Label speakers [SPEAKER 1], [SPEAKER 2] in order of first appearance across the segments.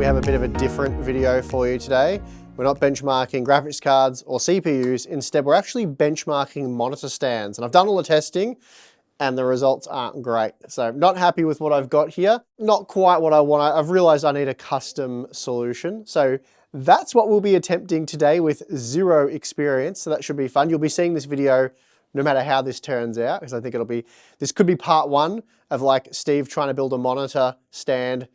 [SPEAKER 1] we have a bit of a different video for you today. We're not benchmarking graphics cards or CPUs. Instead, we're actually benchmarking monitor stands. And I've done all the testing and the results aren't great. So not happy with what I've got here. Not quite what I want. I've realized I need a custom solution. So that's what we'll be attempting today with zero experience. So that should be fun. You'll be seeing this video no matter how this turns out, because I think this could be part one of like Steve trying to build a monitor stand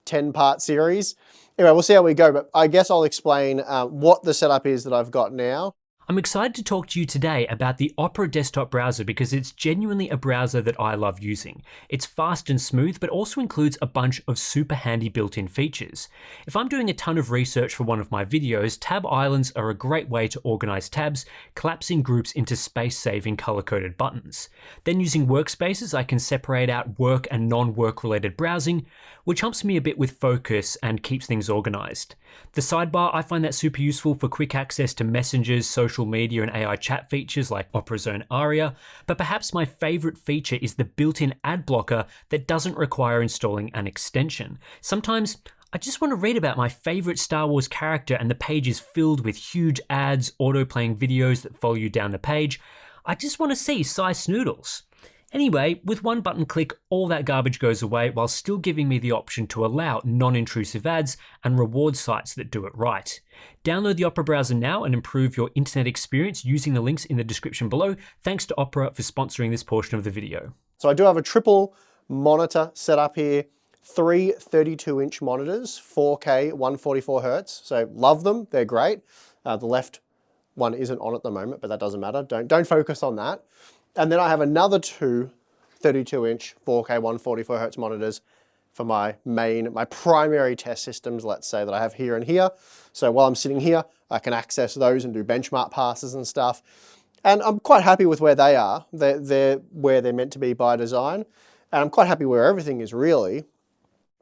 [SPEAKER 1] 10-part series. Anyway, we'll see how we go, but I guess I'll explain what the setup is that I've got now.
[SPEAKER 2] I'm excited to talk to you today about the Opera desktop browser because it's genuinely a browser that I love using. It's fast and smooth, but also includes a bunch of super handy built-in features. If I'm doing a ton of research for one of my videos, tab islands are a great way to organize tabs, collapsing groups into space-saving color-coded buttons. Then using workspaces, I can separate out work and non-work related browsing, which helps me a bit with focus and keeps things organized. The sidebar, I find that super useful for quick access to messengers, social media and AI chat features like Opera Zone Aria, but perhaps my favorite feature is the built-in ad blocker that doesn't require installing an extension. Sometimes I just want to read about my favorite Star Wars character and the page is filled with huge ads, auto-playing videos that follow you down the page. I just want to see size snoodles. Anyway, with one button click, all that garbage goes away while still giving me the option to allow non-intrusive ads and reward sites that do it right. Download the Opera browser now and improve your internet experience using the links in the description below. Thanks to Opera for sponsoring this portion of the video.
[SPEAKER 1] So I do have a triple monitor set up here, three 32-inch monitors, 4K, 144 Hertz. So love them, they're great. The left one isn't on at the moment, but that doesn't matter. Don't focus on that. And then I have another two 32-inch 4K 144 Hertz monitors for my primary test systems, let's say, that I have here and here. So while I'm sitting here, I can access those and do benchmark passes and stuff. And I'm quite happy with where they are. They're where they're meant to be by design. And I'm quite happy where everything is really,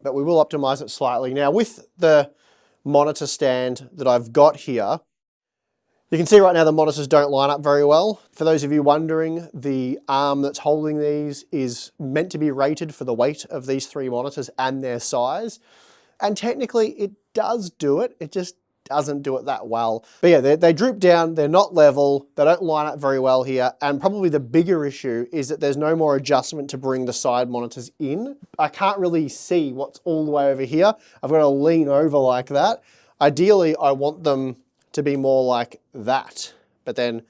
[SPEAKER 1] but we will optimize it slightly. Now with the monitor stand that I've got here, you can see right now the monitors don't line up very well. For those of you wondering, the arm that's holding these is meant to be rated for the weight of these three monitors and their size. And technically it does do it, it just doesn't do it that well. But yeah, they droop down, they're not level, they don't line up very well here. And probably the bigger issue is that there's no more adjustment to bring the side monitors in. I can't really see what's all the way over here. I've got to lean over like that. Ideally, I want them to be more like that, but then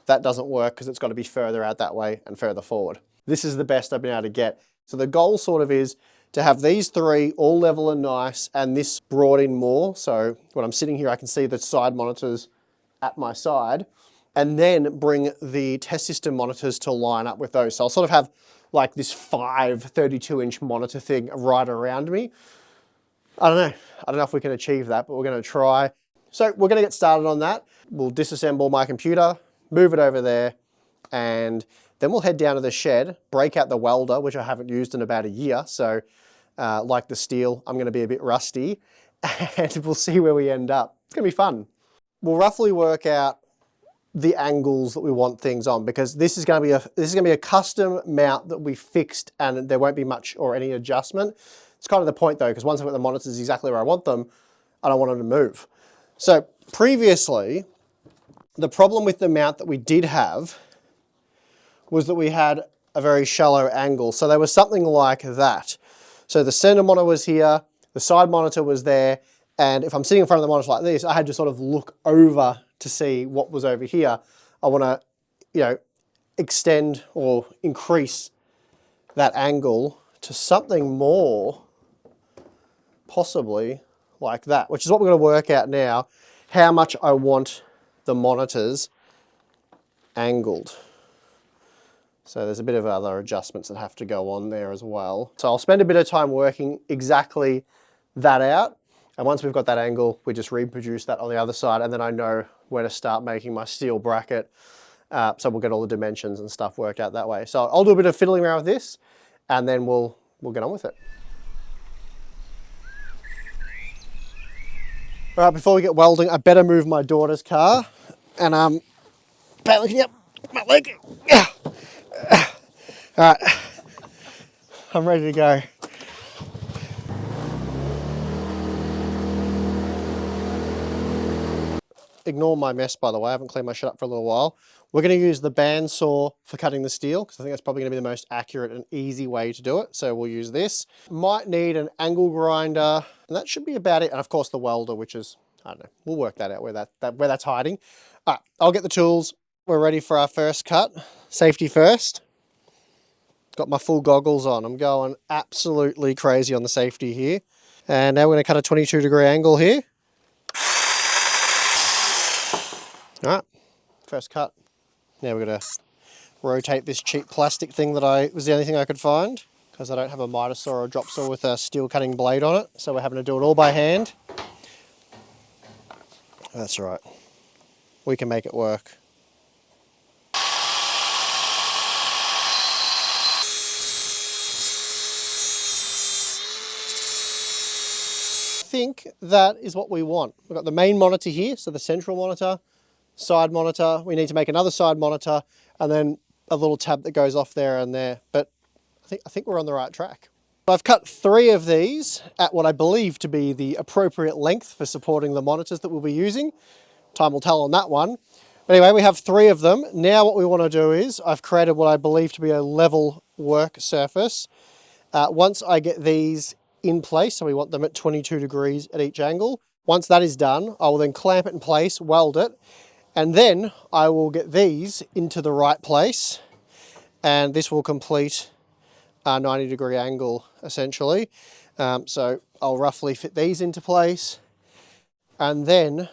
[SPEAKER 1] that doesn't work because it's got to be further out that way and further forward. This is the best I've been able to get. So the goal sort of is to have these three all level and nice, and this brought in more. So when I'm sitting here, I can see the side monitors at my side, and then bring the test system monitors to line up with those. So I'll sort of have like this 32-inch monitor thing right around me. I don't know if we can achieve that, but we're going to try. So we're going to get started on that. We'll disassemble my computer, move it over there, and then we'll head down to the shed, break out the welder, which I haven't used in about a year. So like the steel, I'm going to be a bit rusty, and we'll see where we end up. It's going to be fun. We'll roughly work out the angles that we want things on, because this is going to be a custom mount that we fixed, and there won't be much or any adjustment. It's kind of the point though, because once I've got the monitors exactly where I want them, I don't want them to move. So previously, the problem with the mount that we did have was that we had a very shallow angle. So there was something like that. So the center monitor was here, the side monitor was there, and if I'm sitting in front of the monitor like this, I had to sort of look over to see what was over here. I want to, extend or increase that angle to something more, possibly like that, which is what we're going to work out now, how much I want the monitors angled. So there's a bit of other adjustments that have to go on there as well. So I'll spend a bit of time working exactly that out. And once we've got that angle, we just reproduce that on the other side, and then I know where to start making my steel bracket. So we'll get all the dimensions and stuff worked out that way. So I'll do a bit of fiddling around with this, and then we'll get on with it. All right, before we get welding, I better move my daughter's car. And apparently, yep, my leg. Yeah. All right, I'm ready to go. ignore my mess, by the way. I haven't cleaned my shit up for a little while. We're going to use the bandsaw for cutting the steel because I think that's probably going to be the most accurate and easy way to do it. So we'll use this. Might need an angle grinder, and that should be about it. And of course the welder, which is, I don't know, we'll work that out where that's hiding. All right, I'll get the tools. We're ready for our first cut. Safety first. Got my full goggles on. I'm going absolutely crazy on the safety here. And now we're going to cut a 22-degree angle here. All right, first cut. Now we're going to rotate this cheap plastic thing that was the only thing I could find because I don't have a miter saw or a drop saw with a steel cutting blade on it. So we're having to do it all by hand. That's all right. We can make it work. I think that is what we want. We've got the main monitor here, so the central monitor, side monitor. We need to make another side monitor and then a little tab that goes off there and there. But I think we're on the right track. I've cut 3 of these at what I believe to be the appropriate length for supporting the monitors that we'll be using. Time will tell on that one. But anyway, we have 3 of them. Now what we want to do is I've created what I believe to be a level work surface. Once I get these in place, so we want them at 22 degrees at each angle. Once that is done, I will then clamp it in place, weld it, and then I will get these into the right place, and this will complete a 90-degree angle, essentially. So I'll roughly fit these into place, and then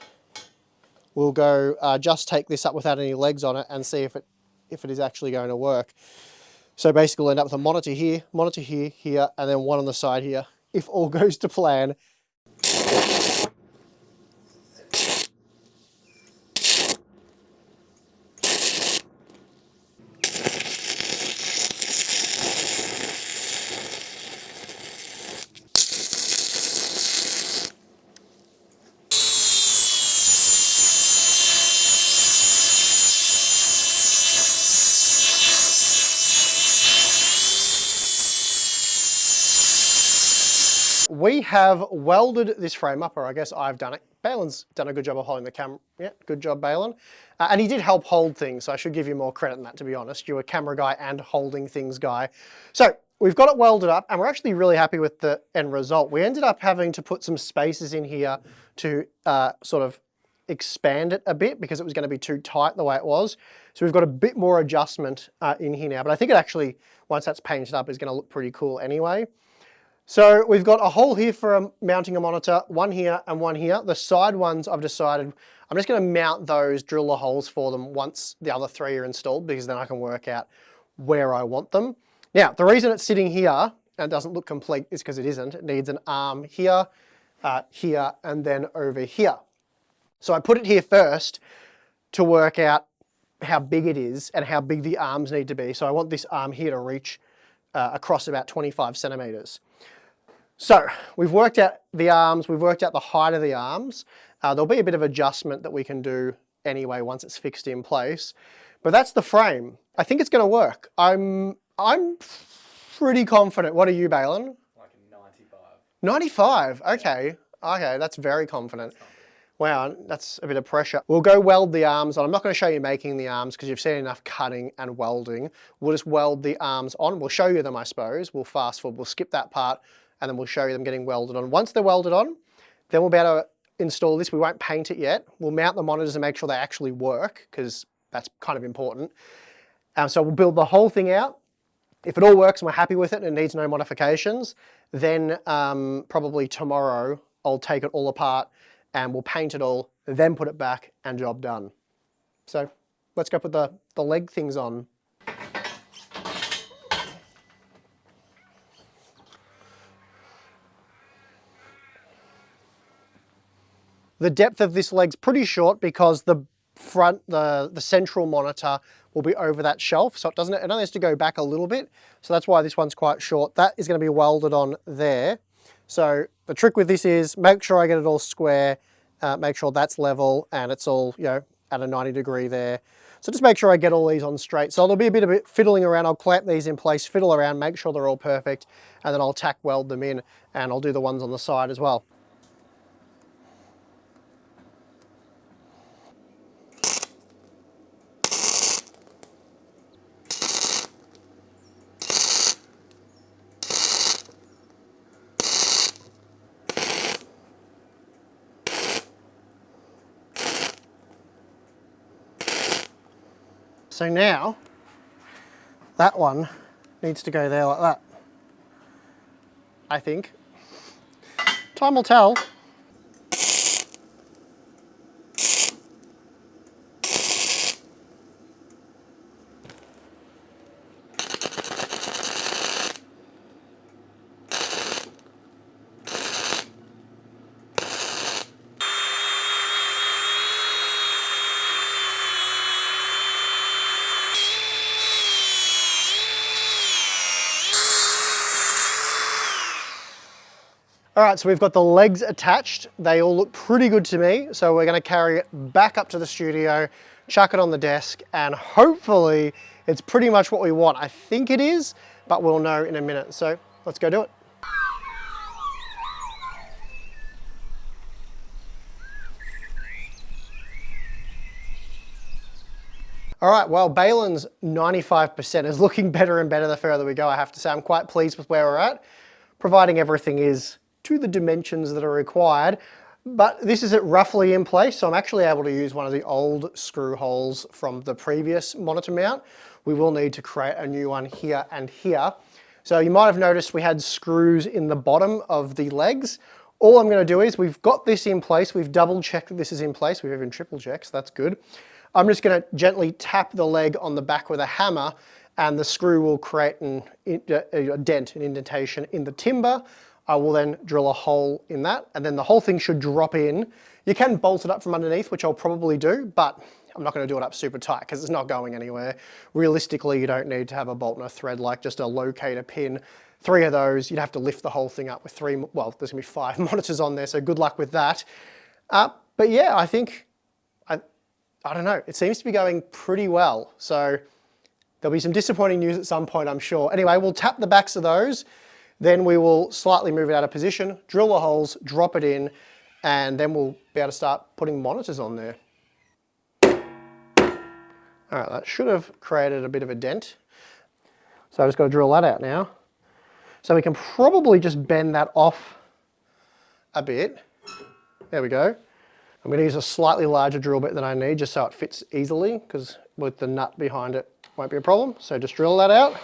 [SPEAKER 1] we'll go just take this up without any legs on it and see if it is actually going to work. So basically we'll end up with a monitor here, here, and then one on the side here, if all goes to plan. We have welded this frame up, or I guess I've done it. Balin's done a good job of holding the camera. Yeah, good job, Balin. And he did help hold things, so I should give you more credit than that, to be honest. You're a camera guy and holding things guy. So we've got it welded up, and we're actually really happy with the end result. We ended up having to put some spaces in here to sort of expand it a bit because it was going to be too tight the way it was. So we've got a bit more adjustment in here now, but I think it actually, once that's painted up, is going to look pretty cool anyway. So we've got a hole here for mounting a monitor, one here and one here. The side ones I've decided I'm just going to mount those, drill the holes for them once the other 3 are installed, because then I can work out where I want them. Now, the reason it's sitting here and doesn't look complete is because it isn't. It needs an arm here, here, and then over here. So I put it here first to work out how big it is and how big the arms need to be. So I want this arm here to reach across about 25 centimeters. So we've worked out the arms, we've worked out the height of the arms. There'll be a bit of adjustment that we can do anyway once it's fixed in place. But that's the frame. I think it's going to work. I'm pretty confident. What are you, Balin?
[SPEAKER 3] Like a 95.
[SPEAKER 1] 95? Okay. Okay, that's very confident. Wow, that's a bit of pressure. We'll go weld the arms on. I'm not going to show you making the arms because you've seen enough cutting and welding. We'll just weld the arms on. We'll show you them, I suppose. We'll fast forward, we'll skip that part, and then we'll show you them getting welded on. Once they're welded on, then we'll be able to install this. We won't paint it yet. We'll mount the monitors and make sure they actually work, because that's kind of important. So we'll build the whole thing out. If it all works and we're happy with it and it needs no modifications, then probably tomorrow I'll take it all apart and we'll paint it all, then put it back, and job done. So let's go put the leg things on. The depth of this leg's pretty short because the central monitor will be over that shelf, so it only has to go back a little bit. So that's why this one's quite short. That is going to be welded on there. So the trick with this is make sure I get it all square, make sure that's level and it's all, you know, at a 90 degree there. So just make sure I get all these on straight. So there'll be a bit of fiddling around. I'll clamp these in place, fiddle around, make sure they're all perfect, and then I'll tack weld them in, and I'll do the ones on the side as well. so now that one needs to go there like that, I think. Time will tell. All right, so we've got the legs attached. They all look pretty good to me. So we're gonna carry it back up to the studio, chuck it on the desk, and hopefully it's pretty much what we want. I think it is, but we'll know in a minute. So let's go do it. All right, well, Balin's 95% is looking better and better the further we go, I have to say. I'm quite pleased with where we're at, providing everything is to the dimensions that are required. But this is roughly in place, so I'm actually able to use one of the old screw holes from the previous monitor mount. We will need to create a new one here and here. So you might have noticed we had screws in the bottom of the legs. All I'm going to do is, we've got this in place, we've double checked that this is in place, we've even triple checked, so that's good. I'm just going to gently tap the leg on the back with a hammer, and the screw will create a dent, an indentation in the timber. I will then drill a hole in that, and then the whole thing should drop in. You can bolt it up from underneath, which I'll probably do, but I'm not going to do it up super tight because it's not going anywhere. Realistically, you don't need to have a bolt and a thread, like just a locator pin. 3 of those, you'd have to lift the whole thing up with 3, well, there's going to be 5 monitors on there, so good luck with that. But yeah, I think, I don't know, it seems to be going pretty well. So there'll be some disappointing news at some point, I'm sure. Anyway, we'll tap the backs of those. Then we will slightly move it out of position, drill the holes, drop it in, and then we'll be able to start putting monitors on there. All right, that should have created a bit of a dent. So I just got to drill that out now. So we can probably just bend that off a bit. There we go. I'm going to use a slightly larger drill bit than I need just so it fits easily, because with the nut behind it won't be a problem. So just drill that out.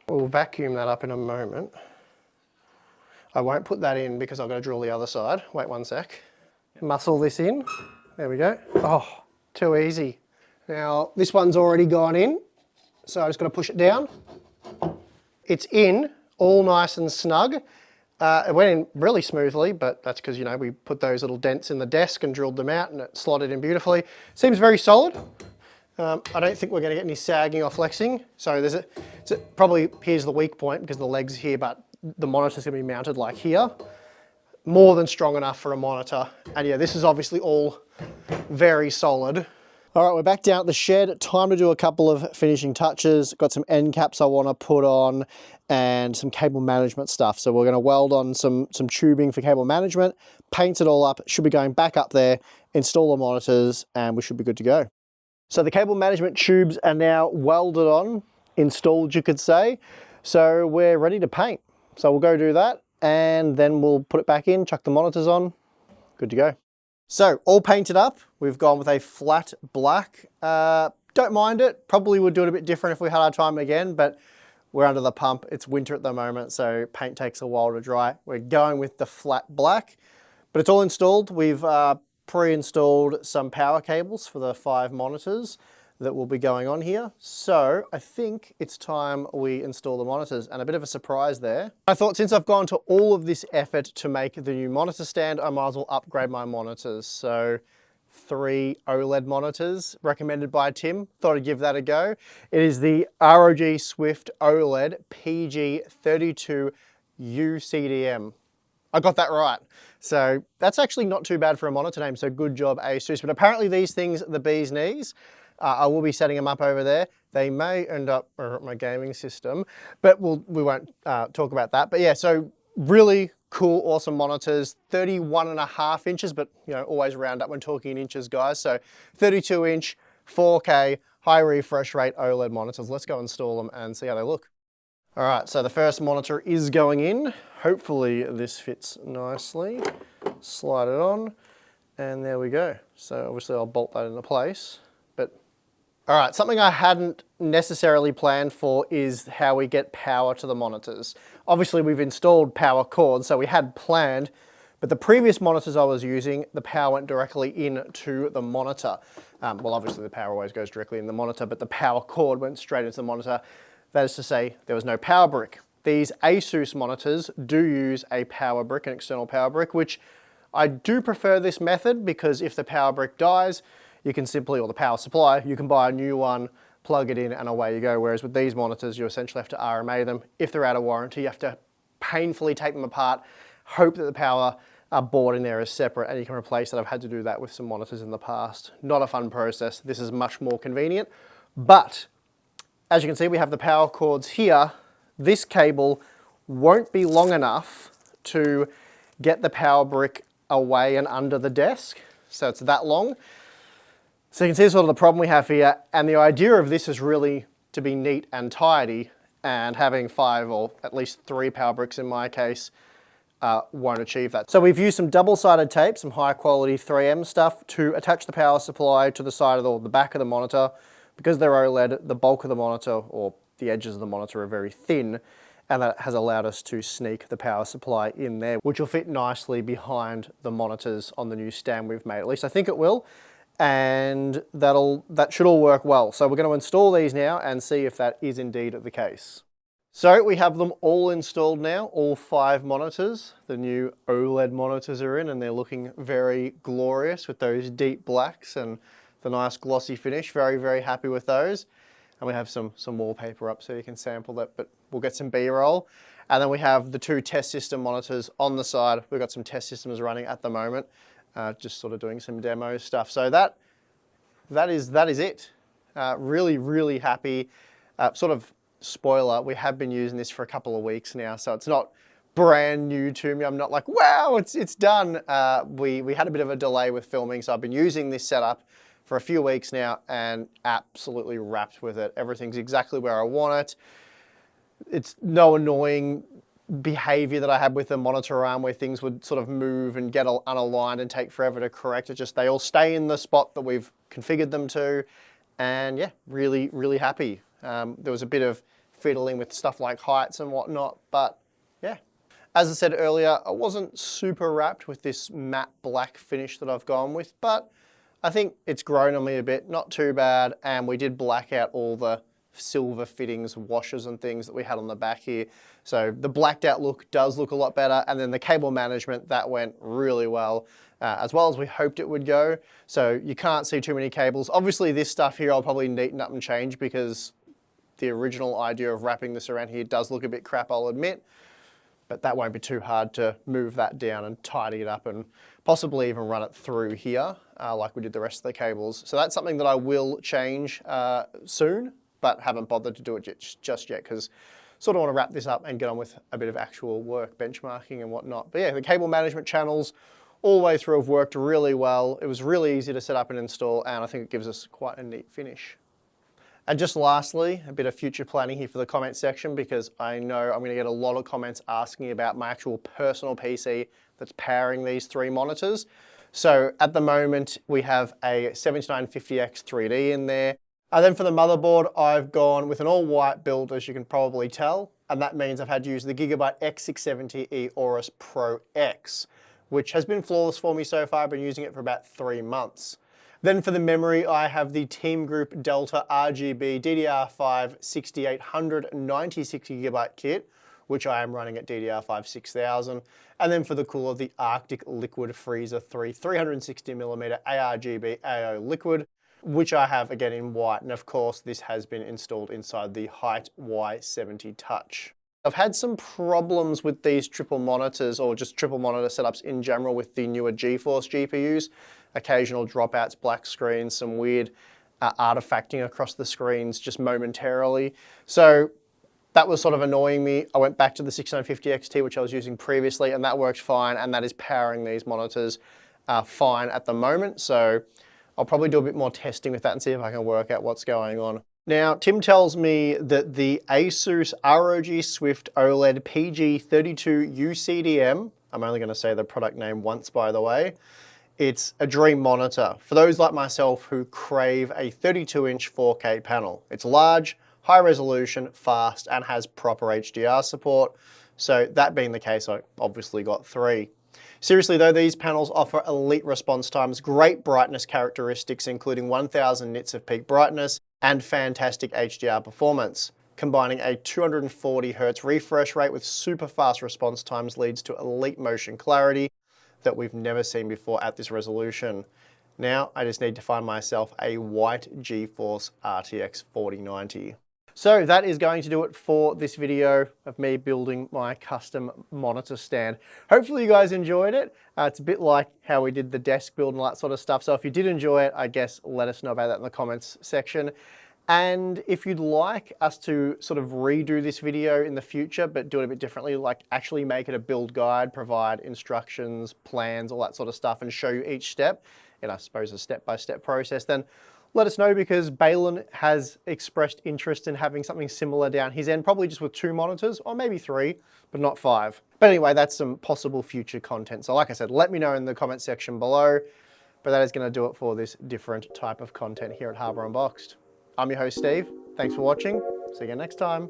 [SPEAKER 1] We'll vacuum that up in a moment. I won't put that in because I've got to drill the other side. Wait one sec. Muscle this in. There we go. Oh, too easy. Now, this one's already gone in, so I'm just going to push it down. It's in, all nice and snug. It went in really smoothly, but that's because, you know, we put those little dents in the desk and drilled them out, and it slotted in beautifully. Seems very solid. I don't think we're going to get any sagging or flexing. So probably here's the weak point because the leg's here, but the monitor's going to be mounted like here. More than strong enough for a monitor. And yeah, this is obviously all very solid. All right, we're back down at the shed. Time to do a couple of finishing touches. Got some end caps I want to put on and some cable management stuff. So we're going to weld on some tubing for cable management, paint it all up. Should be going back up there, install the monitors, and we should be good to go. So the cable management tubes are now welded on, installed you could say. So we're ready to paint. So we'll go do that and then we'll put it back in, chuck the monitors on, good to go. So all painted up, we've gone with a flat black. Don't mind it, probably would do it a bit different if we had our time again, but we're under the pump, it's winter at the moment, so paint takes a while to dry. We're going with the flat black, but it's all installed. We've pre-installed some power cables for the 5 monitors that will be going on here. So I think it's time we install the monitors, and a bit of a surprise there. I thought since I've gone to all of this effort to make the new monitor stand, I might as well upgrade my monitors. So 3 OLED monitors recommended by Tim. Thought I'd give that a go. It is the ROG Swift OLED PG32UCDM. I got that right. So that's actually not too bad for a monitor name, so good job Asus. But apparently these things are the bee's knees. I will be setting them up over there. They may end up at my gaming system, but we won't talk about that. But yeah, so really cool, awesome monitors, 31.5 inches, but you know, always round up when talking in inches, guys. So 32-inch, 4K, high refresh rate OLED monitors. Let's go install them and see how they look. All right, so the first monitor is going in. Hopefully this fits nicely. Slide it on And there we go. So obviously I'll bolt that into place. But all right, something I hadn't necessarily planned for is how we get power to the monitors. Obviously we've installed power cords, so we had planned, but the previous monitors I was using, the power went directly into the monitor. Well, obviously the power always goes directly in the monitor, but the power cord went straight into the monitor. That is to say, there was no power brick. These Asus monitors do use a power brick, an external power brick, which I do prefer this method because if the power brick dies, you can simply, or the power supply, you can buy a new one, plug it in, and away you go. Whereas with these monitors, you essentially have to RMA them. If they're out of warranty, you have to painfully take them apart, hope that the power board in there is separate, and you can replace it. I've had to do that with some monitors in the past. Not a fun process. This is much more convenient. But as you can see, we have the power cords here. This cable won't be long enough to get the power brick away and under the desk. So it's that long. So you can see sort of the problem we have here, and the idea of this is really to be neat and tidy, and having 5 or at least 3 power bricks in my case won't achieve that. So we've used some double-sided tape, some high quality 3M stuff to attach the power supply to the side of the back of the monitor. Because they're OLED, the bulk of the monitor or the edges of the monitor are very thin, and that has allowed us to sneak the power supply in there, which will fit nicely behind the monitors on the new stand we've made. At least I think it will. And that should all work well. So we're going to install these now and see if that is indeed the case. So we have them all installed now, all 5 monitors. The new OLED monitors are in and they're looking very glorious with those deep blacks and the nice glossy finish. Very, very happy with those. And we have some wallpaper up so you can sample that, but we'll get some B-roll. And then we have the 2 test system monitors on the side. We've got some test systems running at the moment. Just sort of doing some demo stuff. So that is it. Really, really happy. Sort of spoiler, we have been using this for a couple of weeks now, so it's not brand new to me. I'm not like, wow, it's done. We had a bit of a delay with filming, so I've been using this setup for a few weeks now and absolutely wrapped with it. Everything's exactly where I want it. It's no annoying behavior that I had with the monitor arm where things would sort of move and get unaligned and take forever to correct. It just, they all stay in the spot that we've configured them to. And yeah, really, really happy. There was a bit of fiddling with stuff like heights and whatnot, but yeah. As I said earlier, I wasn't super wrapped with this matte black finish that I've gone with, but I think it's grown on me a bit, not too bad. And we did black out all the silver fittings, washers and things that we had on the back here. So the blacked out look does look a lot better. And then the cable management, that went really well as we hoped it would go. So you can't see too many cables. Obviously this stuff here I'll probably neaten up and change because the original idea of wrapping this around here does look a bit crap, I'll admit. But that won't be too hard to move that down and tidy it up and possibly even run it through here like we did the rest of the cables. So that's something that I will change soon, but haven't bothered to do it just yet because sort of want to wrap this up and get on with a bit of actual work, benchmarking and whatnot. But yeah, the cable management channels all the way through have worked really well. It was really easy to set up and install, and I think it gives us quite a neat finish. And just lastly, a bit of future planning here for the comment section because I know I'm going to get a lot of comments asking about my actual personal PC that's powering these 3 monitors. So at the moment, we have a 7950X 3D in there. And then for the motherboard, I've gone with an all-white build, as you can probably tell. And that means I've had to use the Gigabyte X670E Aorus Pro X, which has been flawless for me so far. I've been using it for about 3 months. Then for the memory, I have the Team Group Delta RGB DDR5 6800 96GB kit, which I am running at DDR5 6000. And then for the cooler, the Arctic Liquid Freezer 3 360mm ARGB AO Liquid, which I have again in white. And of course, this has been installed inside the Height Y70 Touch. I've had some problems with these triple monitors or just triple monitor setups in general with the newer GeForce GPUs. Occasional dropouts, black screens, some weird artifacting across the screens just momentarily. So that was sort of annoying me. I went back to the 6950 XT, which I was using previously, and that works fine, and that is powering these monitors fine at the moment. So I'll probably do a bit more testing with that and see if I can work out what's going on. Now, Tim tells me that the Asus ROG Swift OLED PG32UCDM, I'm only going to say the product name once by the way, It's a dream monitor for those like myself who crave a 32-inch 4K panel. It's large, high resolution, fast, and has proper HDR support. So that being the case, I obviously got 3. Seriously though, these panels offer elite response times, great brightness characteristics, including 1000 nits of peak brightness, and fantastic HDR performance. Combining a 240 Hz refresh rate with super fast response times leads to elite motion clarity that we've never seen before at this resolution. Now, I just need to find myself a white GeForce RTX 4090. So that is going to do it for this video of me building my custom monitor stand. Hopefully you guys enjoyed it. It's a bit like how we did the desk build and all that sort of stuff. So if you did enjoy it, I guess let us know about that in the comments section. And if you'd like us to sort of redo this video in the future, but do it a bit differently, like actually make it a build guide, provide instructions, plans, all that sort of stuff, and show you each step, and I suppose a step-by-step process, then let us know, because Balin has expressed interest in having something similar down his end, probably just with 2 monitors, or maybe 3, but not 5. But anyway, that's some possible future content. So like I said, let me know in the comment section below, but that is going to do it for this different type of content here at Harbour Unboxed. I'm your host, Steve. Thanks for watching. See you again next time.